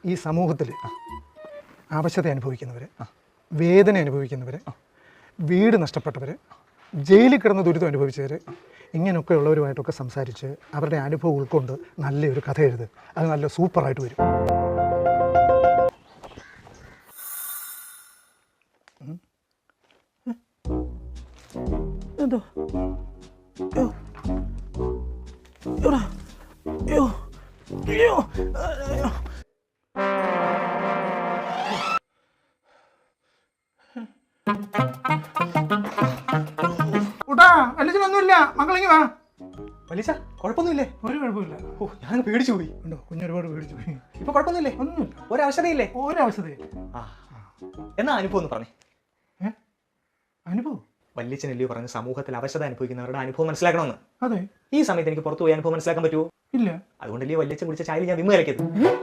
ഈ സമൂഹത്തിൽ അവശത അനുഭവിക്കുന്നവർ, വേദന അനുഭവിക്കുന്നവർ, വീട് നഷ്ടപ്പെട്ടവർ, ജയിലിൽ കിടന്ന് ദുരിതം അനുഭവിച്ചവർ, ഇങ്ങനെയൊക്കെ ഉള്ളവരുമായിട്ടൊക്കെ സംസാരിച്ച് അവരുടെ അനുഭവം ഉൾക്കൊണ്ട് നല്ലൊരു കഥ എഴുത്. അത് നല്ല സൂപ്പറായിട്ട് വരും. എന്തോ കൂട്ടാ വലിച്ചൊന്നുമില്ല, മക്കളിങ്ങി വാ. വലിച്ച കുഴപ്പമൊന്നുമില്ലേ? ഒരു കുഴപ്പമില്ല. ഓ, ഞാൻ പേടിച്ചു പോയി. ഉണ്ടോ? കുഞ്ഞൊരുപാട് പേടിച്ചു പോയി. ഇപ്പൊ കുഴപ്പമൊന്നുമില്ലേ? ഒന്നുമില്ല, ഒരവശതയില്ലേ? ഒരവസ്ഥയില്ല. ആ, എന്നാ അനുഭവം ഒന്ന് പറഞ്ഞേ. അനുഭവം വല്യച്ഛനല്ലയോ പറഞ്ഞ സമൂഹത്തിൽ അവശത അനുഭവിക്കുന്നവരുടെ അനുഭവം മനസ്സിലാക്കണമെന്ന്. അതെ. ഈ സമയത്ത് എനിക്ക് പുറത്തു പോയി അനുഭവം മനസ്സിലാക്കാൻ പറ്റുമോ? ഇല്ല. അതുകൊണ്ടല്ലേ വല്യച്ഛൻ കുടിച്ച ചായയിൽ ഞാൻ വിമ്മ കലക്കിയത്.